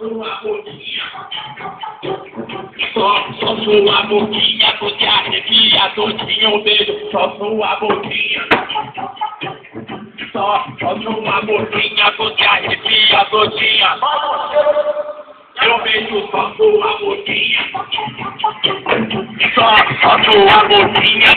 sua boquinha. Só sua boquinha, você arrepia todinho um beijo. Só sua boquinha. Só sua boquinha, você arrepia todinha. Eu beijo só sua boquinha. Só sua boquinha.